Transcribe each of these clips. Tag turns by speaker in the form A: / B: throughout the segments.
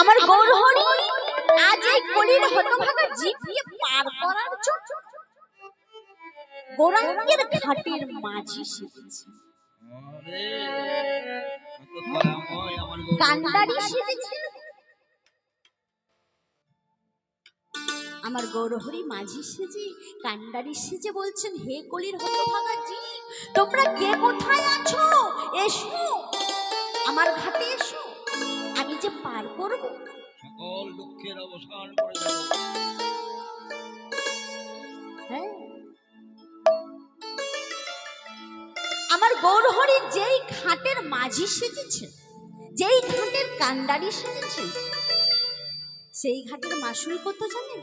A: আমার গৌরহরি আজ এই কলির হতভাগা জীব দিয়ে পার করার জন্য গৌরাঙ্গের ঘাটের মাঝি সেজেছে, কান্ডারি সেজেছে। আমার গৌরহরি মাঝি সেজে কান্ডারি সেজে বলছেন, হে কলির হতভাগা জীব, তোমরা কে কোথায় আছো? এসো আমার ঘাটে এসো, আমি যে পার করব,
B: সকল দুঃখের অবসান করে দেব।
A: হ্যাঁ, আমার গৌরহরি যেই ঘাটের মাঝি সেজেছে, যেই ঘাটের কান্ডারি সেজেছে, সেই ঘাটের মাসুল কত জানেন?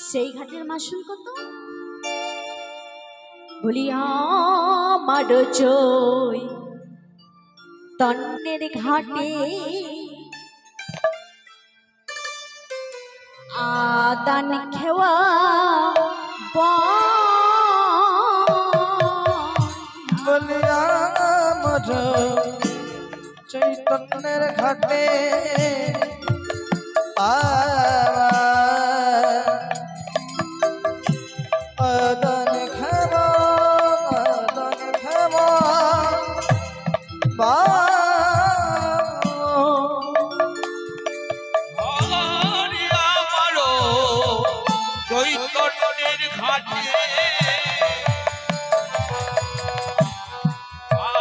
A: সেই ঘাটের মাসুল কত? বলিয়া আমার জয় তন্নের ঘাটে আদান খেওয়া
C: বলিয়া আমার চৈতন্যের ঘাটে আদান খেওয়া
B: চৈতন্যের ঘাটে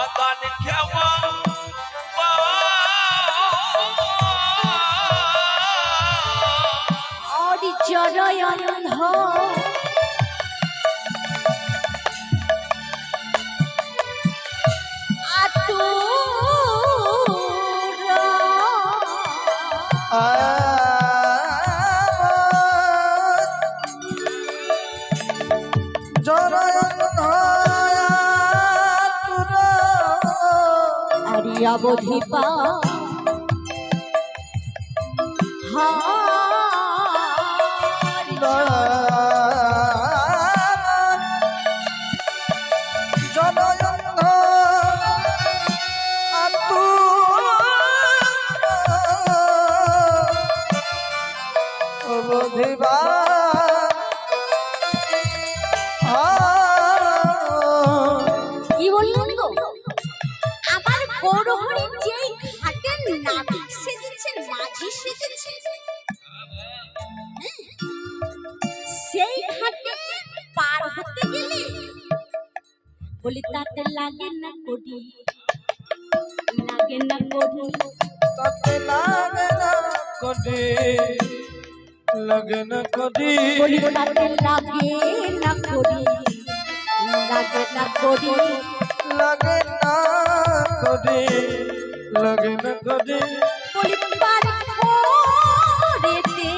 B: আদান খেওয়া
A: অরি জরয়ন অবধি পা কি বললেন গো? আমার গৌরহরি যেই ঘাটের নাবিক সেজেছে, মাঝি সেজেছে, সেই ঘাটে পার হতে গেলে বলি তাতে লাগে না কোডি, লাগে না কোডি,
C: তাতে লাগে না কোডি, লাগে না কোডি,
A: বলি তাতে লাগে না কোডি, লাগে না কোডি,
C: লাগে না কোডি, লাগে না কোডি,
A: বলি পার করে দে।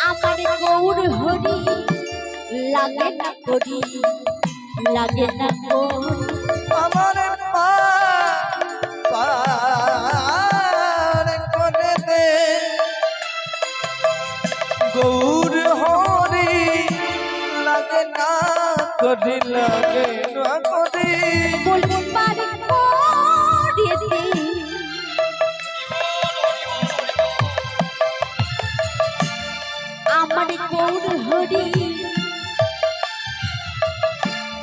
A: আমার গৌরহরি লাগে না কোডি, লাগে না কোডি,
C: আমার পার করে দে। গৌর হরি লাগে না কোডি, লাগে না কোডি,
A: বলি পার করে দে। আমার গৌরহরি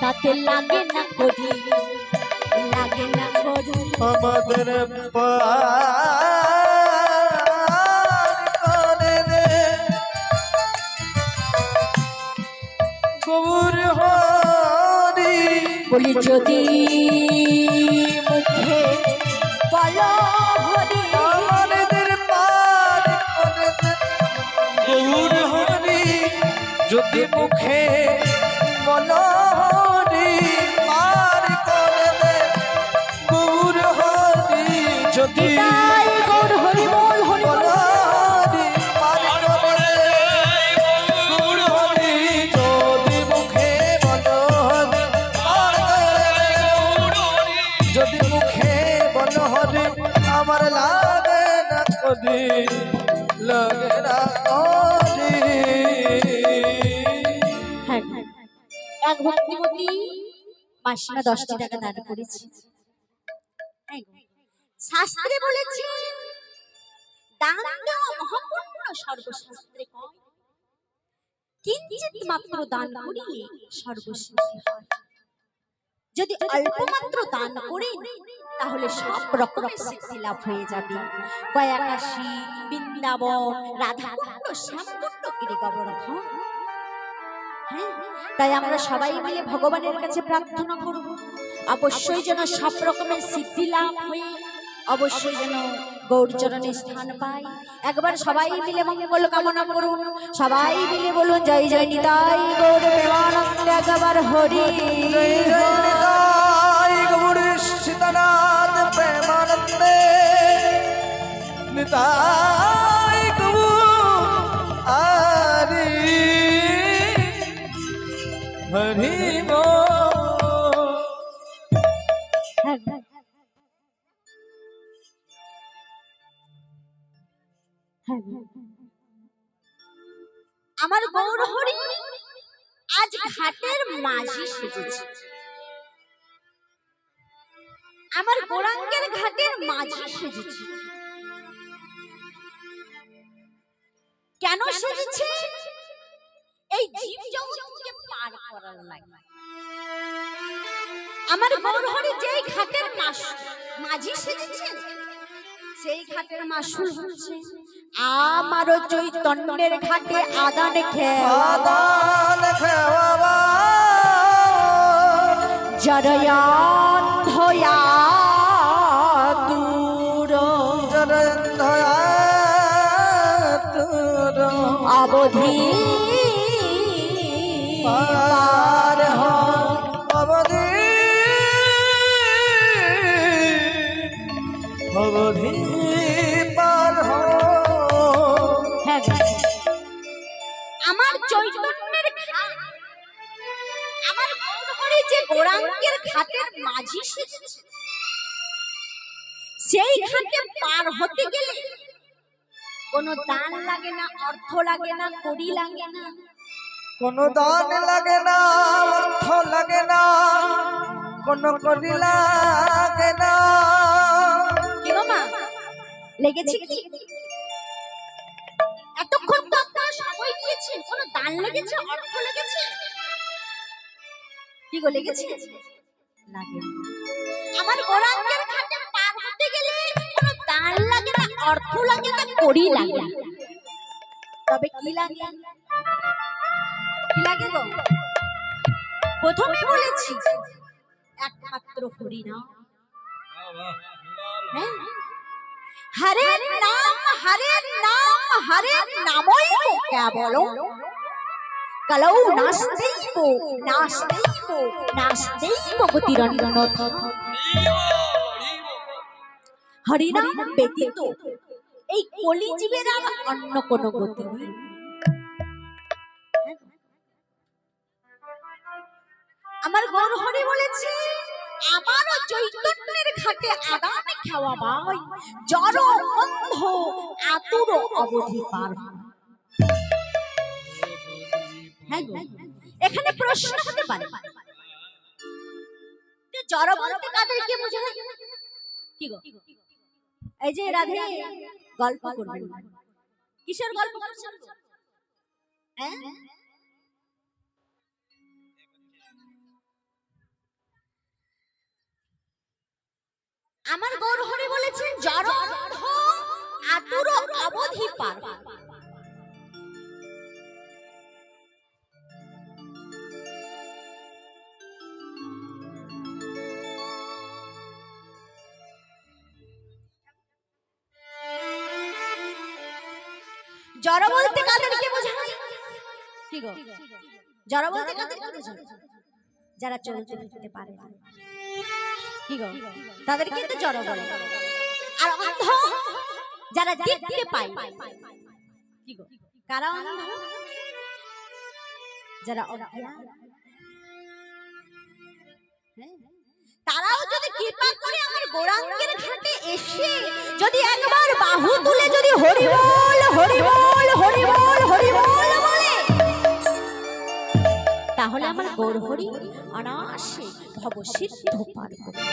A: তাতে লাগে না কোডি, লাগে না কোডি,
C: আমাদের পার করে দে। গৌর হরি
A: বলি যদি মুখে বলো হরি,
C: আমাদের পার করে দে। গৌর হরি যদি মুখে বলো হরি পার করে দে। গৌর হরি যদি
A: তাই গৌরহরি বল হরি বল,
C: বলো হরি পার করে দে। গৌর হরি যদি মুখে বলো হরি পার করে দে। যদি মুখে বলো হরি আমার লাগে না কোডি, লাগে না কোডি।
A: এক ভক্তিমতী মাসিমা 10টি টাকা দান করেছি। এই গো, শাস্ত্রে বলেছে দান দেওয়া মহাপুণ্য, সর্বশাস্ত্রে কয় কিঞ্চিৎ মাত্র দান করিলে সর্বসিদ্ধি হয়। যদি অল্প মাত্র দান করে তাহলে সব রকমের সিদ্ধি লাভ হয়ে যাবে। গয়াকাশী, বৃন্দাবন, রাধাকুণ্ড, শ্যামকুণ্ড, গিরি গোবর্ধন। হ্যাঁ, তাই আমরা সবাই মিলে ভগবানের কাছে প্রার্থনা করব অবশ্যই যেন সব রকমের সিদ্ধি লাভ হয়ে অবশ্যই যেন গৌরচরণে স্থান পাই। একবার সবাই মিলে মঙ্গল কামনা করুন, সবাই মিলে বলুন জয় জয় নিতাই গৌর প্রেমানন্দে। একবার হরি
C: জয় জয় নিতাই গৌর সীতানাথ প্রেমানন্দে, নিতাই গৌর হরি হরি বল।
A: আমার গৌর হরি আজ ঘাটের মাঝি সেজেছে। আমার গৌরাঙ্গের ঘাটের মাঝি সেজেছে। কেন সেজেছে? এই জীব জগৎকে পার করার লাগে। আমার গৌর হরি যেই ঘাটের মাঝি সেজেছে, সেই ঘাটের মাসুল হচ্ছে আমার চৈতন্যের ঘাটে আদান
C: খেওয়া
A: জরয়ান্ধয়া দূর অবধি পার হয়।
C: অবধি অবধি পার
A: হ্যাঁ, আমার চৈতন্যের ঘাট, আমার গৌর হরি যে গৌরাঙ্গের ঘাটের মাঝি সেজেছে, সেই ঘাটে পার হতে গেলে কোনো দান লাগে না, অর্থ লাগে না, কড়ি লাগে না,
C: কোনো দান লাগে না, অর্থ লাগে না, কোনো কড়ি লাগে না।
A: কি গো মা, লেগেছে কি? এতক্ষণ তো আপনারা সময় দিয়েছেন, কোনো দান লেগেছে, অর্থ লেগেছে? কি গো লেগেছে? লাগে না। আমার গৌরাঙ্গের ঘাটে পার হতে গেলে কোনো দান লাগে না, অর্থ লাগে না, কড়ি লাগে না। তবে কি লাগে? কি লাগে গো? প্রথমে বলেছি একমাত্র হরিনাম। হ্যাঁ, হরের নাম, হরের নাম, হরের নামই কেবল কলৌ নাস্তেইব নাস্তেইব নাস্তেইব গতিরন্যথ। হরিনাম ব্যতীত এই কলিজীবের আর অন্য কোনো গতি নেই। আমার গৌর হরি বলেছে আমারও চৈতন্যের ঘাটে আদান খাওয়াবাই জড় অন্ধ আতুর অবধি পার। হ্যাঁ গো, এখানে প্রশ্ন হতে পারে যে জড় বলতে কাদেরকে বোঝায়? কি গো, এই যে রাধে গল্প করবেন, কিসের গল্প করছেন? হ্যাঁ, আমার গৌর হরি বলেছেন জড় অন্ধ আতুর অবধি পার। জড় বলতে কাদেরকে বোঝায়? কি গো, জড় বলতে কাদেরকে বোঝায়? যারা চলতে ফিরতে পারে না। কি গো, তাদেরকে তো জড় বলে। আর অন্ধ যারা দেখতে পায়। কি গো, কারা অন্ধ? যারা অজ্ঞান। তারাও যদি কৃপা করে আমার গৌরাঙ্গের ঘাটে এসে যদি একবার বাহু তুলে যদি হরি বল হরি বল হরি বল হরি বল বলে, তাহলে আমার গৌরহরি অনায়াসে ভবসিদ্ধ পার করবে।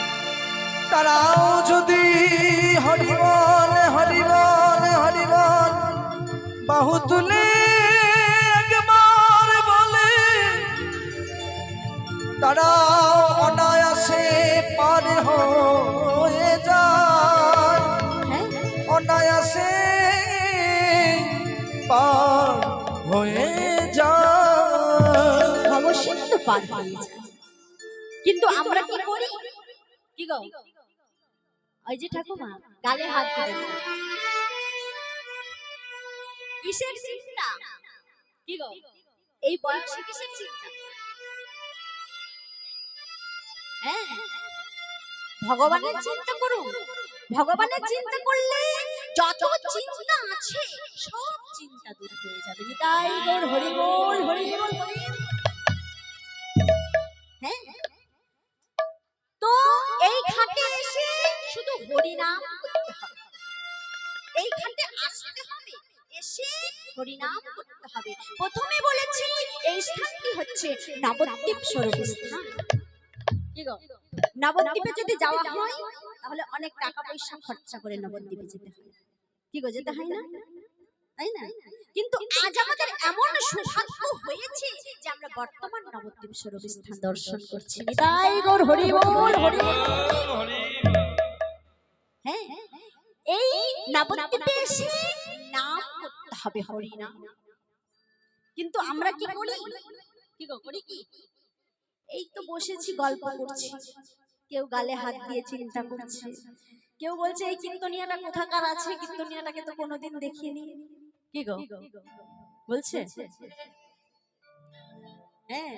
C: তারাও যদি হরিবল হরিবল হরিবল বাহু তুলে একবার বলে, তারাও অনায়াসে পার হয়ে যায়,
A: হ্যাঁ
C: অনায়াসে পার হয়ে যায়।
A: ভবসিদ্ধ পার হয়ে যায়। কিন্তু আমরা কি করি? কি গো, ওই যে ঠাকুমা গালে হাত দিলেন, কিসের চিন্তা? কি গো, এই বয়সে কিসের চিন্তা? হ্যাঁ, ভগবানের চিন্তা করুন। ভগবানের চিন্তা করলে যত চিন্তা আছে সব চিন্তা দূর হয়ে যাবে। নিতাই গৌর হরি বল, হরি বল, হরি বল। হ্যাঁ, তো এই ঘাটে এসে শুধু হরি নাম করতে হবে, এই ঘাটে আসতে হবে, এসে হরি নাম করতে হবে। প্রথমে বলেছি এই স্থানটি হচ্ছে নবদ্বীপ স্বরূপ স্থান। কি গো, নবদ্বীপে যদি যাওয়া হয় তাহলে অনেক টাকা পয়সা খরচা করে নবদ্বীপে যেতে হয়। কি গো, যেতে হয় না? তাই না? কিন্তু আজ আমাদের এমন সৌভাগ্য হয়েছে যে আমরা বর্তমান নবদ্বীপ স্বরূপ স্থান দর্শন করছি। নিতাই গৌর হরি বল, হরি বল। হ্যাঁ, এই নবদ্বীপে এসে নাম করতে হবে, হরি নাম। কিন্তু আমরা কি করি? কি গো, করি কি? এই তো বসেছি, গল্প করছি, কেউ গালে হাত দিয়ে চিন্তা করছে, কেউ বলছে এই কীর্তনিয়াটা কোথাকার আছে, কীর্তনিয়াটাকে তো কোনোদিন দেখিনি। কি গো বলছে? হ্যাঁ,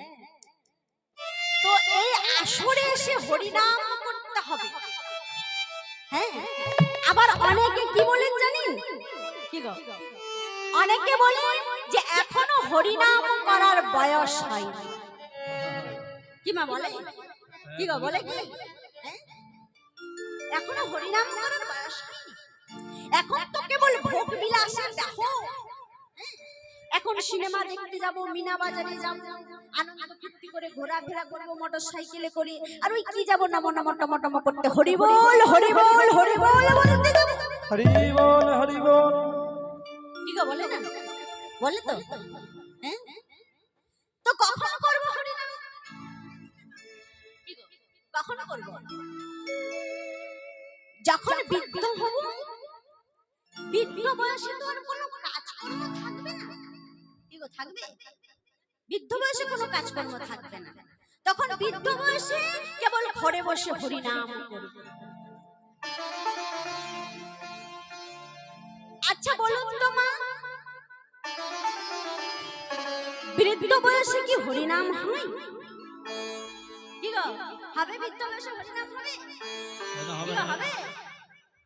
A: তো এই আসরে এসে হরিনাম করতে হবে। হ্যাঁ, আবার অনেকে কি বলেন জানেন? কি গো, অনেকে বলেন যে এখনো হরিনাম করার বয়স হয়নি। কি মা বলে? কি গো, বলে কি? এখনো হরিনাম করার বয়স হয়নি। এখন তো কেবল ভোগ বিলাসের দেখো। এখন সিনেমা দেখতে যাব, মিনা বাজারে যাব, আনন্দ ফুর্তি করে ঘোরাফেরা করব মোটর সাইকেলে করে, আর ওই কি যাব নম নম টম টম করতে হরি বল, হরি বল, হরি বল বলতে যাব।
C: হরি বল, হরি বল।
A: কি গো, বলে না? বলে তো। হ্যাঁ, তো কখন করব হরি নাম? কি গো, কখন করব? যখন বৃদ্ধ হব। বৃদ্ধ বয়সে তো আর কোনো কাজকর্ম থাকবে না। কি গো, থাকবে? বৃদ্ধ বয়সে কোনো কাজকর্ম থাকবে না। তখন বৃদ্ধ বয়সে কেবল ঘরে বসে হরি নাম করব। আচ্ছা বলুন তো মা, বৃদ্ধ বয়সে কি হরি নাম হয়? কি গো, হবে বৃদ্ধ বয়সে হরি নাম হবে? কি গো, হবে?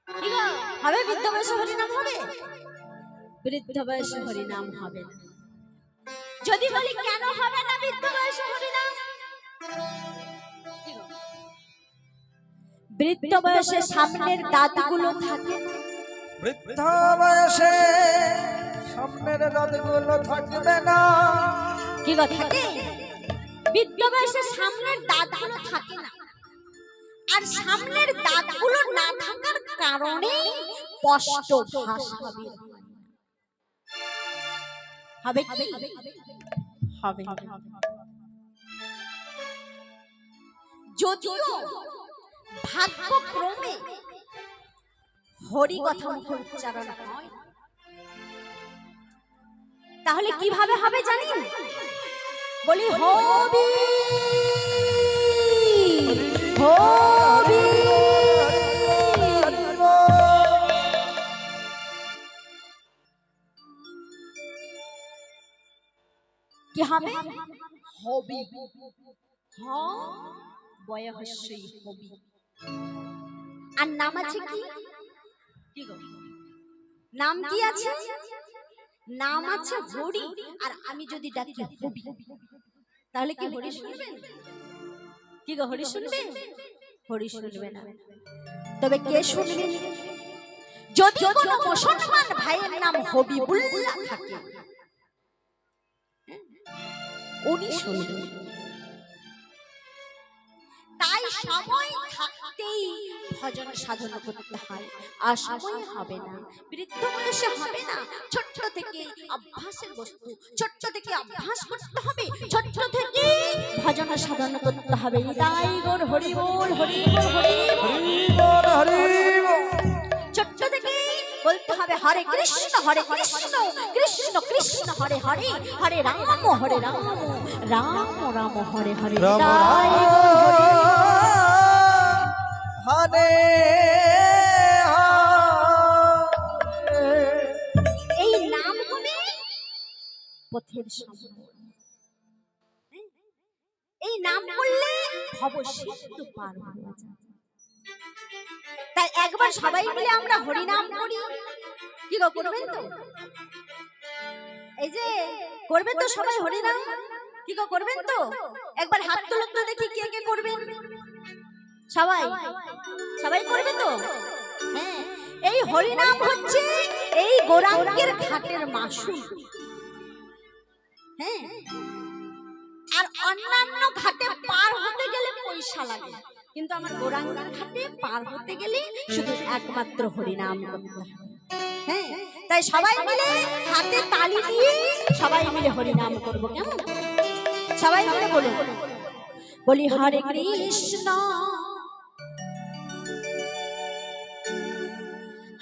A: কি গো, হবে বৃদ্ধ বয়সে হরি নাম হবে? বৃদ্ধ বয়সে হরি নাম হবে না। যদি বলি কেন হবে না বৃদ্ধ বয়সে হরি নাম? বৃদ্ধ বয়সে সামনের দাঁতগুলো থাকে।
C: বৃদ্ধ বয়সে সামনের দাঁতগুলো থাকবে না।
A: কি গো, থাকে? বৃদ্ধ বয়সে সামনের দাঁতগুলো থাকে না, আর সামনের দাঁতগুলো না থাকার কারণে স্পষ্ট ভাষা হবে। হবে কি? হবে। যদিও ভাগ্যক্রমে হরি কথা মুখে উচ্চারণ হয়, তাহলে কিভাবে হবে জানেন? বলি হবি হবি। কি হবে? হবি। হ বয়সই হবি। আর নাম আছে কি? কি গো, নাম কি আছে? নাম আছে হরি। আর আমি যদি ডাকি হবি, তাহলে কি হরি শুনবেন? কি গো, হরি শুনবেন? হরি শুনবে না। তবে কে শুনবে? যদি কোনো মুসলমান ভাইয়ের নাম হবিবুল্লাহ থাকে, উনি শুনবেন। সময় থাকতেই ভজন সাধন করতে হয়, আর সময় হবে না, বৃদ্ধ বয়সে হবে না। ছোট্ট থেকে অভ্যাসের বস্তু, ছোট্ট থেকে অভ্যাস করতে হবে, ছোট্ট থেকে ভজন সাধন করতে হবে। তাই গোর হরি বল, হরি বল, হরি বল।
C: হরি বল, হরি বল।
A: ছোট্ট থেকে বলতে হবে হরে কৃষ্ণ, হরে কৃষ্ণ, কৃষ্ণ কৃষ্ণ হরে হরে, হরে রাম, হরে রাম, রাম রাম হরে হরে।
C: রাম
A: তাই
C: রাম
A: গোর হরি বল।
C: হরে হরে।
A: এই নাম হবে পথের সম্বল। এই নাম করলে ভব সিন্ধু পার হওয়া যায়। তাই একবার সবাই মিলে আমরা হরি নাম করি। কি গো, করবেন তো? এই যে করবেন তো সবাই হরি নাম? কি গো, করবেন তো? একবার হাত তুলুন তো দেখি কে কে করবেন। সবাই সবাই করবে তো? হ্যাঁ, এই হরি নাম হচ্ছে এই গৌরাঙ্গের ঘাটের মাসুল। হ্যাঁ, আর অন্যান্য ঘাটে পার হতে গেলে পয়সা লাগে, কিন্তু আমার গৌরাঙ্গের ঘাটে পার হতে গেলে শুধু একমাত্র হরিনাম করতে হয়। হ্যাঁ, তাই সবাই মিলে হাতে তালি দিয়ে সবাই মিলে হরিনাম করব, কেমন? সবাই মিলে বলুন, বলি হরে কৃষ্ণ,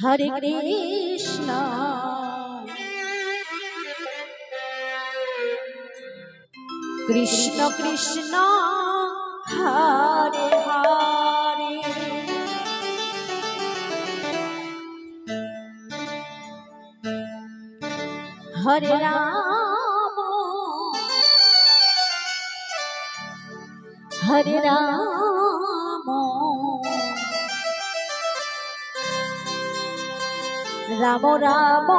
A: হরে কৃষ্ণ, কৃষ্ণ কৃষ্ণ হরে হরে, হরে রাম, হরে রাম, রাম রাম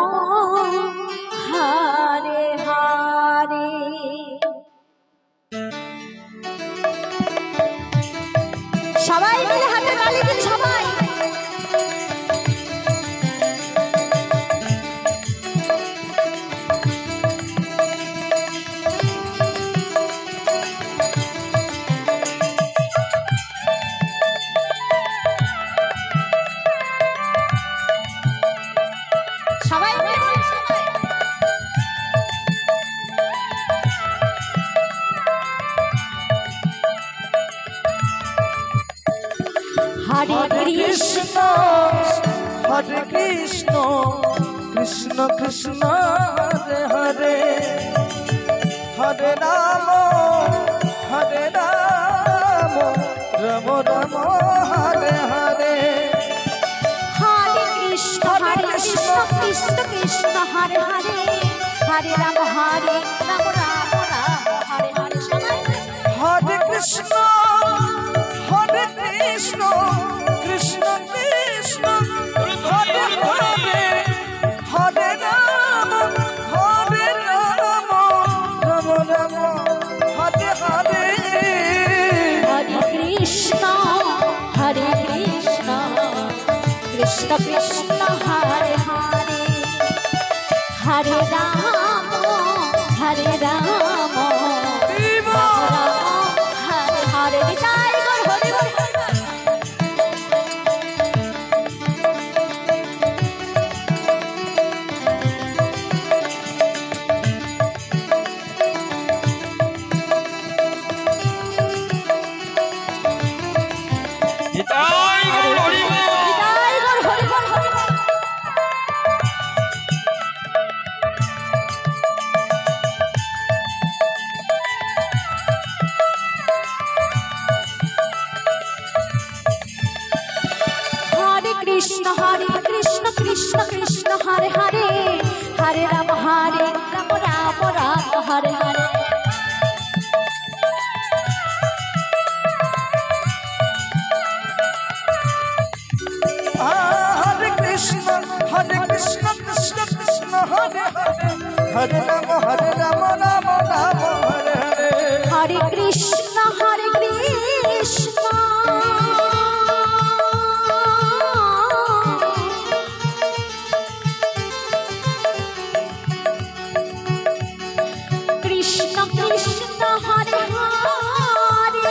A: হরে হরে। সবাই মিলে হাতে তালি দিন, সবাই। সবাই মিলে বলুন, সবাই। হরে কৃষ্ণ,
C: হরে কৃষ্ণ, কৃষ্ণ কৃষ্ণ হরে হরে, হরে রাম, হরে রাম, রাম রাম হরে হরে।
A: হরে কৃষ্ণ, হরে কৃষ্ণ, কৃষ্ণ কৃষ্ণ হরে হরে, হরে রাম, হরে রাম, রাম রাম হরে হরে। সবাই
C: হরে কৃষ্ণ, হরে কৃষ্ণ, কৃষ্ণ কৃষ্ণ হরে হরে, হরে রাম, হরে রাম, রাম রাম হরে হরে।
A: হরে কৃষ্ণ, হরে কৃষ্ণ, কৃষ্ণ কৃষ্ণ হরে হরে, হরে রাম, হরে রাম, রাম রাম হরে হরে। নিতাই গৌর হরি বল।
B: নিতাই গৌর হরি বল।
A: নিতাই গৌর হরি বল, হরি বল। হরে কৃষ্ণ, কৃষ্ণ কৃষ্ণ হরে হরে, হরে রাম, রাম রাম হরে হরে।
C: হরে কৃষ্ণ, কৃষ্ণ কৃষ্ণ হরে হরে, হরে রাম, রাম রাম হরে হরে।
A: হরে কৃষ্ণ, কৃষ্ণ কৃষ্ণ কৃষ্ণ হরে হরে,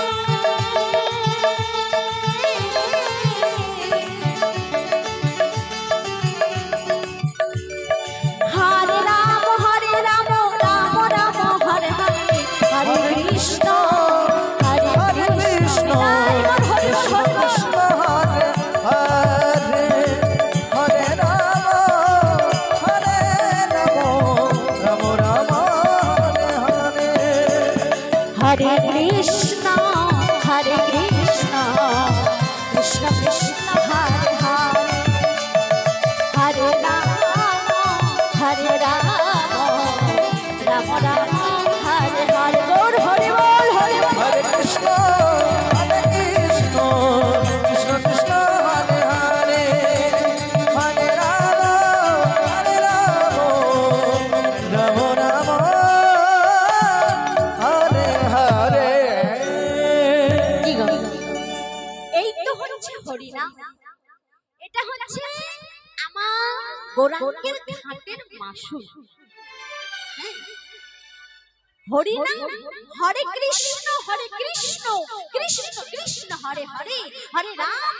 A: বলছে হরিনাম। এটা হচ্ছে আমার গৌরাঙ্গের ঘাটের মাসুল। হ্যাঁ, হরিনাম হরে কৃষ্ণ কৃষ্ণ কৃষ্ণ হরে হরে, হরে রাম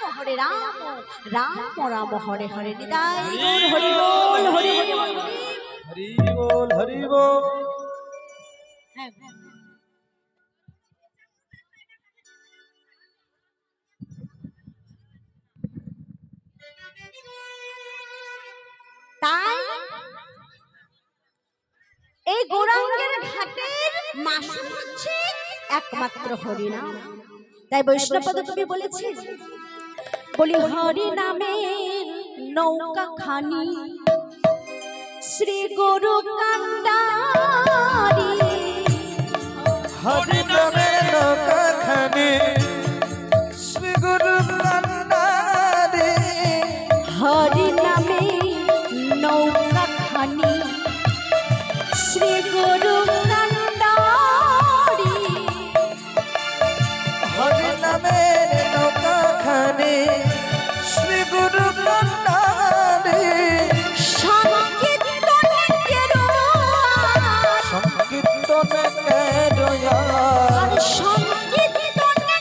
A: রাম রাম হরে হরে। নিতাই গৌর হরি বল হরি বল।
C: হরি বল হরি বল।
A: হ্যাঁ, তাই এই গৌরাঙ্গের ঘাটের মাসুল হচ্ছে একমাত্র হরিনাম। তাই বৈষ্ণবপদ কবি বলেছে, বলি হরি নামের নৌকা খানি শ্রী গুরু কান্ডারি।
C: হরি নামে নৌকা খানি শ্রী গুরু কান্ডারি।
A: হরি নামে নৌকা খানি শ্রী গুরু কান্ডারি।
C: হরি নামে নৌকা খানি শ্রী গুরু কান্ডারি।
A: সংকীর্তনে
C: কেরোয়া
A: আর সংকীর্তনে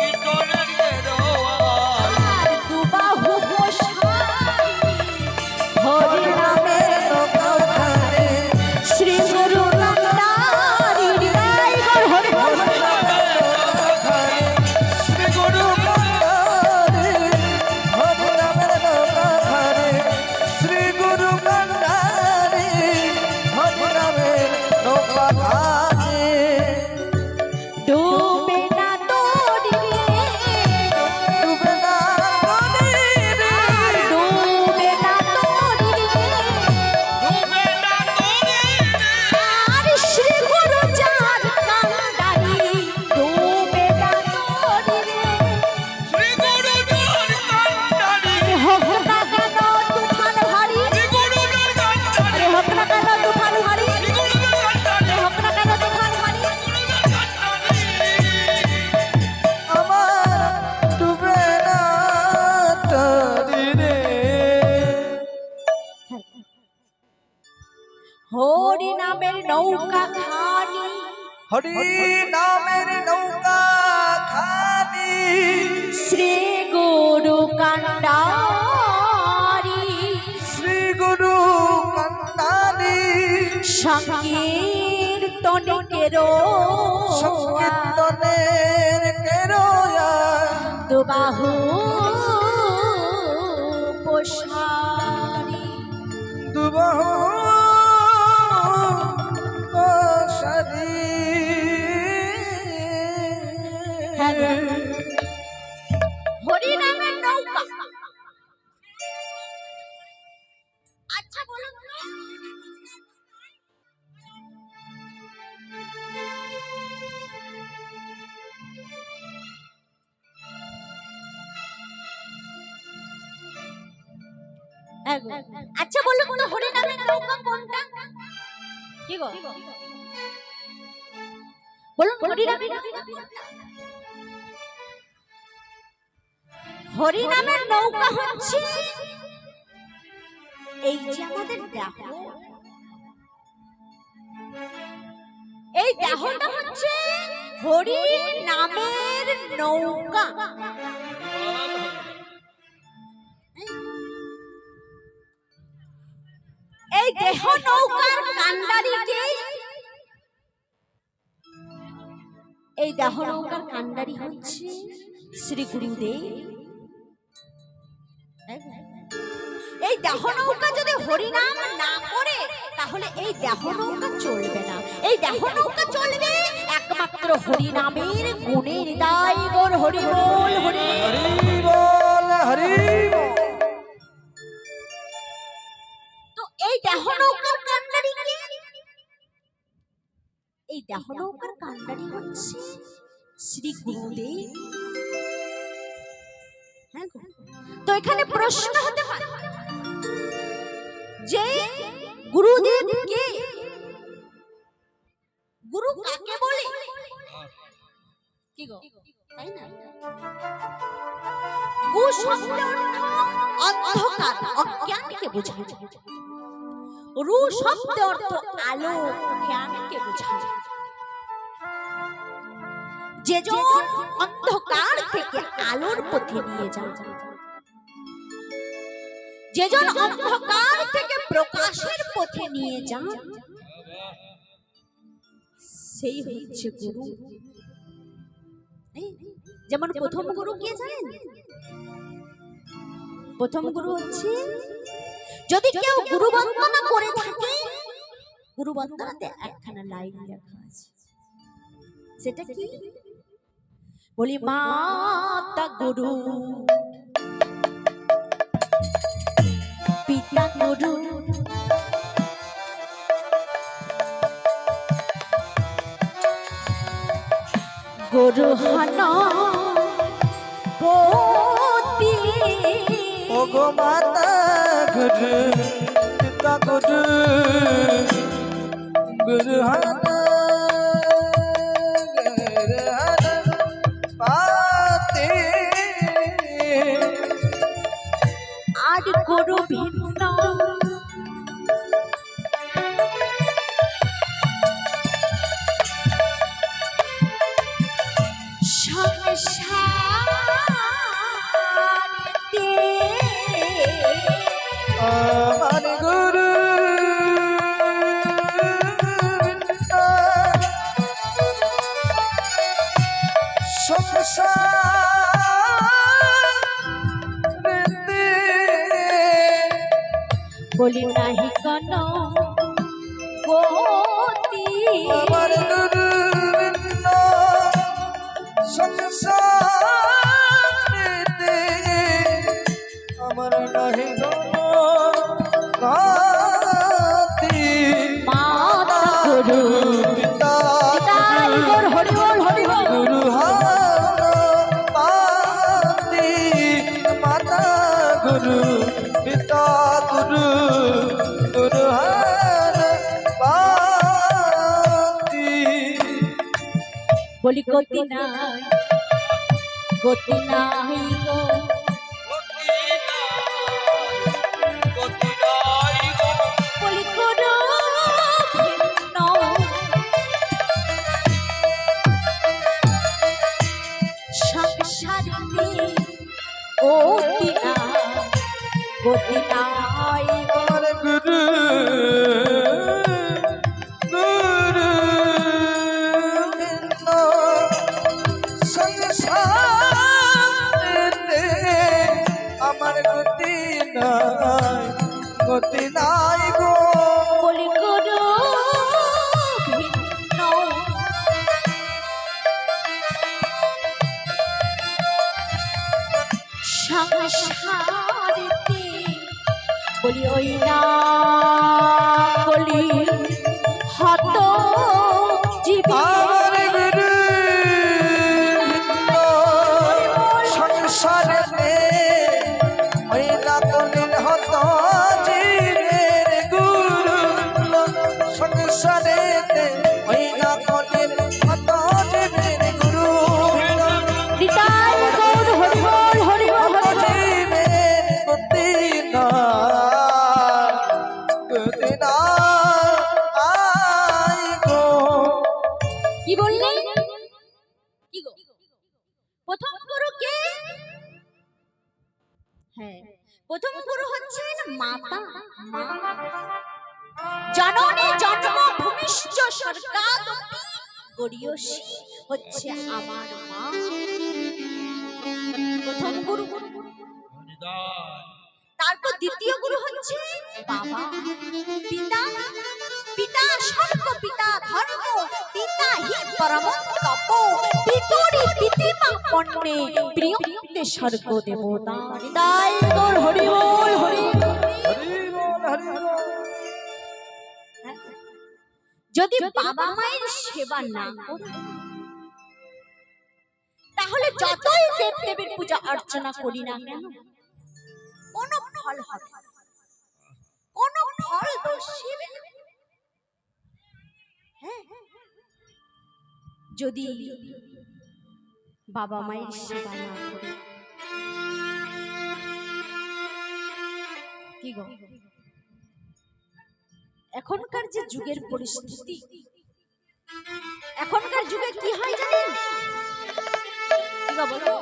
B: কীর্তনের গেরোয়া
A: আর দুবাহু বসাই
C: হরি নামে নৌকা খানি
A: শ্রী গুরু কান্ডারি। নিতাই গৌর হরি বল।
C: শ্রী গুরু কান্ডারি। হরি নামে নৌকা খানি শ্রী গুরু কান্ডারি। হরি নামে নৌকা খানি
A: ডুবে না তোরি রে,
C: ডুবে না নদী রে।
A: আর ডুবে না তোরি রে,
B: ডুবে না তোরে
A: আর শ্রী গুরু যার কান্ডারি। ডুবে না তোরি রে,
B: শ্রী গুরু জোর কান্ডারি
A: হোক না কেন তুফান ভারী,
B: শ্রী গুরু জোর কান্ডারি
A: আরে হোক না কেন তুফান ভারী,
B: শ্রী গুরু জোর কান্ডারি
A: আরে হোক না কেন তুফান ভারী।
C: আমার ডুবে না তরি রে।
A: হরি নামের নৌকা খানি
C: হরি নামের নৌকা খানি
A: শ্রী গুরু কান্ডারি।
C: শ্রী গুরু কান্ডারি।
A: সংকীর্তনে কেরো
C: সংকীর্তনের কেরোয়া
A: দুবাহু বসারি।
C: দুবাহু সারি।
A: হরি নামের নৌকা। আচ্ছা বলুন তো, আচ্ছা বলুন তো হরি নামের নৌকা কোনটা? কি গো বলুন, হরি নামের নৌকা কোনটা? হরি নামের নৌকা হচ্ছে এই যে আমাদের দেহ, এই দেহটা হচ্ছে হরি নামের নৌকা। এই দেহ নৌকার কান্ডারিকে, এই দেহ নৌকার কান্ডারি হচ্ছে শ্রী গুরুদেব। এই দেহ নৌকা যদি হরিনাম না করে তাহলে এই দেহ নৌকা চলবে না। এই দেহ নৌকা চলবে একমাত্র হরিনামের গুণে। হৃদয় গৌর হরি বল হরি।
C: হরি বল হরি বল।
A: তো এই দেহ নৌকার কান্ডারি কে? এই দেহ নৌকার কান্ডারি হচ্ছে শ্রী গুরুদেব। হ্যাঁ গো। তো এখানে প্রশ্ন হতে পারে যে গুরুদেব কে? গুরু কাকে বলে? কি গো তাই না? কু শব্দের অর্থ অন্ধকার অজ্ঞানকে বোঝায়। রু শব্দের অর্থ আলো জ্ঞানকে বোঝায়। যেজন অন্ধকার থেকে আলোর পথে নিয়ে যায়, যেজন অন্ধকার থেকে প্রকাশের পথে নিয়ে যান, সেই হচ্ছে গুরু। যেমন প্রথম গুরু কে জানেন? প্রথম গুরু হচ্ছে, যদি কেউ গুরু বন্দনা করে থাকে, গুরু বন্দনাতে একখানা লাইন লেখা আছে, সেটা কি? বলি মাতা গুরু, পিতা গুরু, গুরু হানা গতি।
C: ও গো মাতা গুরু পিতা গুরু গুরু হানা পাতে
A: আর গুরু ভিন্ন সংসারেতে
C: আমার গুরু সংসারেতে
A: বলি নাহি কোন গতি।
C: আমার গুরু সংসারেতে আমার নাহি গতি।
A: মাতা গুরু
C: পিতা
A: পিতার গর হরি বল হরি বল।
C: গুরু হান পাতি মাতা গুরু পিতা গুরু গুরু হান পাতি।
A: বলি গতি নাই, গতি নাই গো, বলি গুরু ভিন্ন সংসারেতে গতি নাই, গতি নাই গো।
C: আমার গুরু গুরু ভিন্ন সংসারেতে আমার গতি নাই, গতি নাই গো।
A: বলি গুরু ভিন্ন সংসারেতে, বলি ওই না বলি হত জীবী।
C: আমার গুরু ভিন্ন সংসারেতে ওই রাতনের হত জীবের গুরু সংসারেতে ওই রাতনের হত জীবের গুরু
A: নিতাই গৌর হরি বল হরি বল
C: হত
A: হরি বল।
C: জীবের গতি নাই গো।
A: কি বললেন? কি গো? প্রথম গুরু কে? হ্যাঁ, প্রথম গুরু হচ্ছেন মাতা, মা। জননী জন্ম ভূমিষ্ঠ স্বর্গাদপি গরীয়সী হচ্ছে আমার মা। প্রথম গুরু। তারপর দ্বিতীয় গুরু হচ্ছে বাবা, পিতা। পিতা স্বর্গ, পিতা ধর্ম, পিতা হি পরম তপ, পিতরি পিতিমা পণ্যে প্রিয়ন্তে স্বর্গ দেবতা। তাই গৌর হরি বল হরি।
C: হরি বল হরি বল।
A: যদি বাবা মায়ের সেবা না করি, তাহলে যতই দেব দেবীর পূজা অর্চনা করি না কেন, কোনো ফল হবে না, কোনো ফল দর্শিবে না। হ্যাঁ, যদি বাবা মায়ের সেবা না করে। কি গো, এখনকার যে যুগের পরিস্থিতি, এখনকার যুগে কি হয় জানেন? কি গো বলো?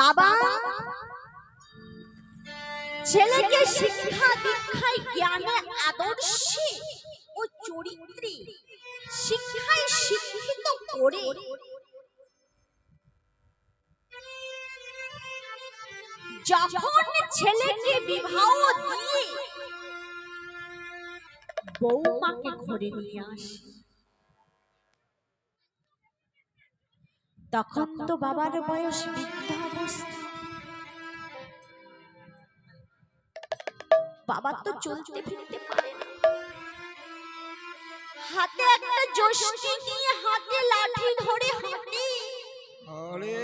A: বাবা ছেলেকে শিক্ষা দীক্ষায় জ্ঞানে আদর্শে ও চরিত্রে শিক্ষায় শিক্ষিত করে যখন ছেলেকে বিবাহ দিয়ে বৌমাকে ঘরে নিয়ে আসে, তখন তো বাবার বয়স বৃদ্ধাবস্থা, বাবা তো চলতে ফিরতে পারে না, হাতে একটা যষ্টি নিয়ে হাতে লাঠি ধরে হাঁটে।
B: আরে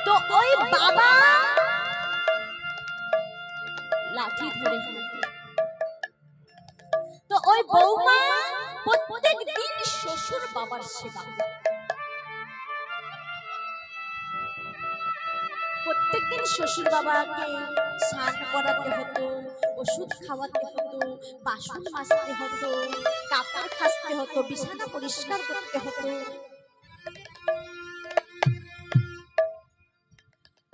A: তো ওই বাবা লাঠি ধরে হাঁটে, তো ওই বৌমা প্রত্যেক দিন শ্বশুর বাবার সেবা করে। প্রত্যেকদিন শ্বশুর বাবাকে স্নান করাতে হতো, ওষুধ খাওয়াতে হতো, বাসন মাজতে হতো, কাপড় কাচতে হতো, বিছানা পরিষ্কার করতে হতো।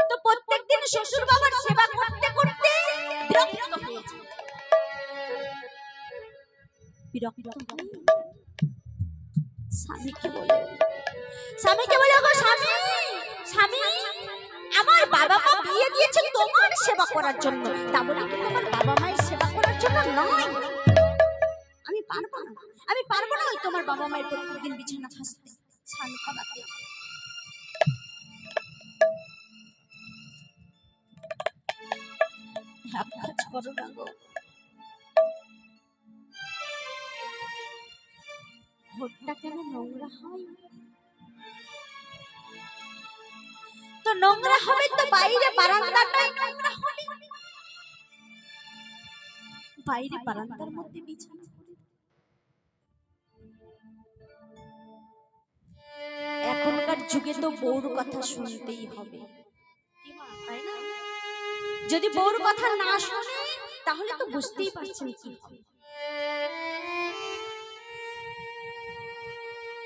A: তো প্রত্যেকদিন শ্বশুর বাবার সেবা করতে করতে বিরক্ত হয়েছে। স্বামীকে বলে, গো স্বামী, স্বামী, আমার বাবা মা বিয়ে দিয়েছে তোমার সেবা করার জন্য, তা বলে কি তোমার বাবা মায়ের সেবা করার জন্য নয়? আমি পারবো না, আমি পারবো না ওই তোমার বাবা মায়ের প্রত্যেকদিন বিছানা কাচতে, স্নান করাতে। এক কাজ করো না গো, ঘরটা কেন নোংরা হয়? তো নোংরা হবে তো বাইরে বারান্দাটাই নোংরা হবে, বাইরে বারান্দার মধ্যে বিছানা করে। এখনকার যুগে তো বউর কথা শুনতেই হবে, তাই না? যদি বউর কথা না শুনে তাহলে তো বুঝতেই পারছেন কি হবে।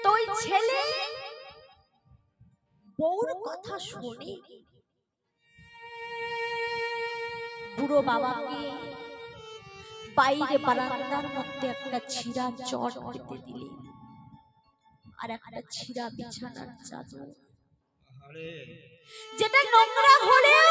A: তো ওই ছেলে বউর কথা শুনে বুড়ো বাবাকে বাইরে বারান্দার মধ্যে একটা ছিঁড়া চট পেতে দিলে আর একটা ছিঁড়া বিছানার চাদর,
B: আরে
A: যেটা নোংরা হলেও